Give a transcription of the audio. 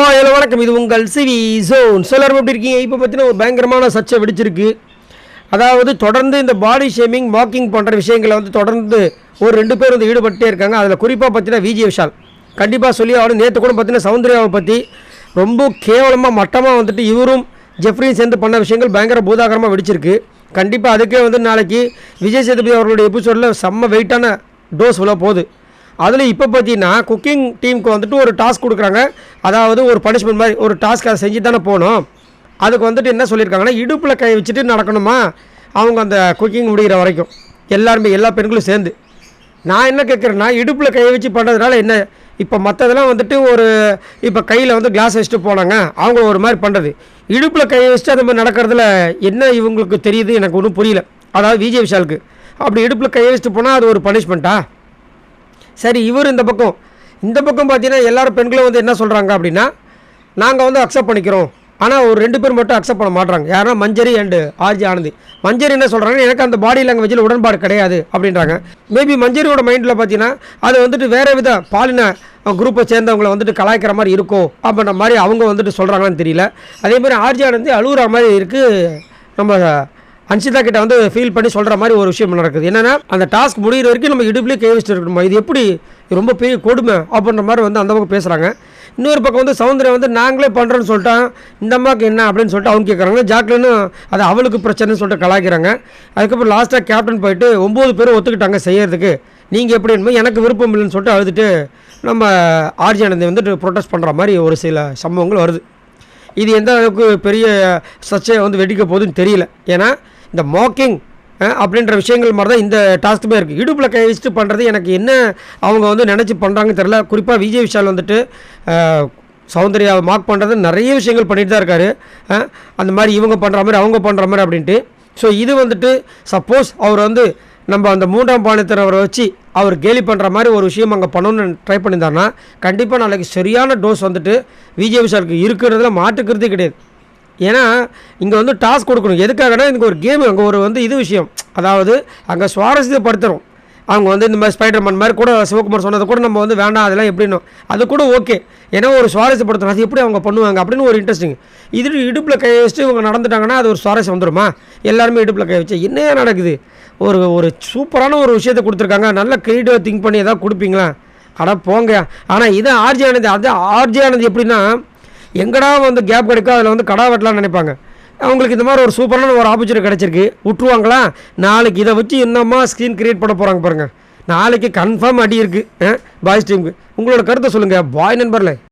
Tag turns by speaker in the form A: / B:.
A: Hello வணக்கம். இது உங்கள் சிவி ஜோன். எல்லாரும் எப்படி இருக்கீங்க? இப்போ பார்த்தீங்கன்னா ஒரு பயங்கரமான சர்ச்சை வெடிச்சிருக்கு. அதாவது தொடர்ந்து இந்த பாடி ஷேமிங் மார்க்கிங் பண்ணுற விஷயங்களை வந்து தொடர்ந்து ஒரு 2 பேர் வந்து ஈடுபட்டே இருக்காங்க. அதில் குறிப்பாக பார்த்தீங்கன்னா விஜய் விஷால் கண்டிப்பாக சொல்லி அவரும் நேற்று கூட பார்த்தீங்கன்னா சௌந்தர்யாவை பற்றி ரொம்ப கேவலமாக மட்டமாக வந்துட்டு இவரும் ஜெஃப்ரியும் சேர்ந்து பண்ண விஷயங்கள் பயங்கர பூதாகரமாக வெடிச்சிருக்கு. கண்டிப்பாக அதுக்கே வந்து நாளைக்கு விஜய் சேதுபதி அவர்களுடைய எபிசோடில் செம்ம வெயிட்டான டோஸ் உள்ள போகுது. அதில் இப்போ பார்த்தீங்கன்னா குக்கிங் டீமுக்கு வந்துட்டு ஒரு டாஸ்க் கொடுக்குறாங்க. அதாவது ஒரு பனிஷ்மெண்ட் மாதிரி ஒரு டாஸ்க் அதை செஞ்சு தானே போகணும். அதுக்கு வந்துட்டு என்ன சொல்லியிருக்காங்கன்னா இடுப்பில் கை வச்சுட்டு நடக்கணுமா அவங்க அந்த குக்கிங் முடிகிற வரைக்கும் எல்லாருமே எல்லா பெண்களும் சேர்ந்து. நான் என்ன கேட்குறேன்னா இடுப்பில் கை வச்சு பண்ணுறதுனால என்ன? இப்போ மற்றதெல்லாம் வந்துட்டு ஒரு இப்போ கையில் வந்து கிளாஸ் வச்சுட்டு போனாங்க அவங்க ஒரு மாதிரி பண்ணுறது. இடுப்பில் கை வச்சுட்டு அந்த மாதிரி நடக்கிறதுல என்ன இவங்களுக்கு தெரியுது எனக்கு ஒன்றும் புரியல. அதாவது விஜய் விஷாலுக்கு அப்படி இடுப்பில் கை வச்சுட்டு போனால் அது ஒரு பனிஷ்மெண்ட்டா? சரி, இவர் இந்த பக்கம் பார்த்தீங்கன்னா எல்லாரும் பெண்களும் வந்து என்ன சொல்கிறாங்க அப்படின்னா நாங்கள் வந்து அக்செப்ட் பண்ணிக்கிறோம். ஆனால் ஒரு 2 பேர் மட்டும் அக்செப்ட் பண்ண மாட்றாங்க. யாருன்னா மஞ்சரி அண்டு ஆர்ஜி ஆனந்தி. மஞ்சரி என்ன சொல்கிறாங்க, எனக்கு அந்த பாடி லாங்குவேஜில் உடன்பாடு கிடையாது அப்படின்றாங்க. மேபி மஞ்சரியோட மைண்டில் பார்த்தீங்கன்னா அது வந்துட்டு வேறு வித பாலின குரூப்பை சேர்ந்தவங்களை வந்துட்டு கலாய்க்கிற மாதிரி இருக்கும் அப்படின்ற மாதிரி அவங்க வந்துட்டு சொல்கிறாங்கன்னு தெரியல. அதேமாதிரி ஆர்ஜி ஆனந்தி அழுகுற மாதிரி இருக்குது. நம்ம அன்ஷிதா கிட்ட வந்து ஃபீல் பண்ணி சொல்கிற மாதிரி ஒரு விஷயம் நடக்குது. என்னென்னா அந்த டாஸ்க் முடிகிற வரைக்கும் நம்ம இடுப்புலேயே கை வச்சுட்டு இருக்கணுமா? இது எப்படி ரொம்ப பெரிய கொடுமை அப்படின்ற மாதிரி வந்து அந்த பக்கம் பேசுகிறாங்க. இன்னொரு பக்கம் வந்து சௌந்தர்யா வந்து நாங்களே பண்ணுறோன்னு சொல்லிட்டான் இந்த அம்மாவுக்கு என்ன அப்படின்னு சொல்லிட்டு அவங்க கேட்குறாங்க. ஜாக்லின்னு அது அவளுக்கு பிரச்சனைன்னு சொல்லிட்டு கலாய்க்கிறாங்க. அதுக்கப்புறம் லாஸ்ட்டாக கேப்டன் போயிட்டு 9 பேரும் ஒத்துக்கிட்டாங்க செய்யறதுக்கு, நீங்கள் எப்படி எனக்கு விருப்பம் இல்லைன்னு சொல்லிட்டு அழுதுட்டு நம்ம ஆர்ஜி ஆனந்தி வந்துட்டு ப்ரொட்டஸ்ட் பண்ணுற மாதிரி ஒரு சில சம்பவங்கள் வருது. இது எந்த அளவுக்கு பெரிய சர்ச்சையை வந்து வெடிக்க போகுதுன்னு தெரியல. ஏன்னா இந்த மாக்கிங் அப்படின்ற விஷயங்கள் மாதிரி தான் இந்த டாஸ்க்குமே இருக்குது. இடுப்பில் கை வச்சுட்டு பண்ணுறது எனக்கு என்ன அவங்க வந்து நினச்சி பண்ணுறாங்கன்னு தெரியல. குறிப்பாக விஜய் விஷால் வந்துட்டு சௌந்தர்யாவை மார்க் பண்ணுறது நிறைய விஷயங்கள் பண்ணிட்டு தான் இருக்கார். அந்த மாதிரி இவங்க பண்ணுற மாதிரி அவங்க பண்ணுற மாதிரி அப்படின்ட்டு. ஸோ இது வந்துட்டு சப்போஸ் அவர் வந்து நம்ம அந்த 3ஆம் பாலினத்தினரை வச்சு அவர் கேலி பண்ணுற மாதிரி ஒரு விஷயம் அங்கே பண்ணணும்னு ட்ரை பண்ணியிருந்தாருன்னா கண்டிப்பாக நாளைக்கு சரியான டோஸ் வந்துட்டு விஜய் விஷாலுக்கு இருக்கிறதுல மாட்டுக்கிறதே கிடையாது. ஏன்னா இங்கே வந்து டாஸ்க் கொடுக்கணும். எதுக்காகனா இதுக்கு ஒரு கேம் அங்கே ஒரு வந்து இது விஷயம், அதாவது அங்கே சுவாரஸ்யப்படுத்துகிறோம். அவங்க வந்து இந்த மாதிரி ஸ்பைடர்மேன் மாதிரி கூட சிவகுமார் சொன்னதை கூட நம்ம வந்து வேண்டாம் அதெல்லாம் எப்படின்னு அது கூட ஓகே. ஏன்னா ஒரு சுவாரஸ்யப்படுத்தணும், அது எப்படி அவங்க பண்ணுவாங்க அப்படின்னு ஒரு இன்ட்ரெஸ்டிங். இது இடுப்பில் கை வச்சுட்டு இவங்க நடந்துட்டாங்கன்னா அது ஒரு சுவாரஸ்யம் வந்துடுமா? எல்லாருமே இடுப்பில் கை வச்சு என்ன நடக்குது? ஒரு சூப்பரான ஒரு விஷயத்தை கொடுத்துருக்காங்க. நல்லா கிரியேட்டிவாக திங்க் பண்ணி எதாவது கொடுப்பீங்களா? ஆனால் போங்க. ஆனால் இதை ஆர்ஜி ஆனந்தி ஆர்ஜி ஆனந்தி எப்படின்னா எங்கடா வந்து கேப் கிடைக்கும் அதில் வந்து கடா வெட்டலாம்னு நினைப்பாங்க. அவங்களுக்கு இந்த மாதிரி ஒரு சூப்பரான ஒரு ஆப்பர்ச்சுனிட்டி கிடச்சிருக்கு, விட்டுருவாங்களா? நாளைக்கு இதை வச்சு என்னம்மா ஸ்க்ரீன் கிரியேட் பண்ண போகிறாங்க பாருங்கள். நாளைக்கு கன்ஃபார்ம் அடி இருக்குது பாய்ஸ் டீமுக்கு. உங்களோட கருத்தை சொல்லுங்கள் பாய் நண்பர்களே.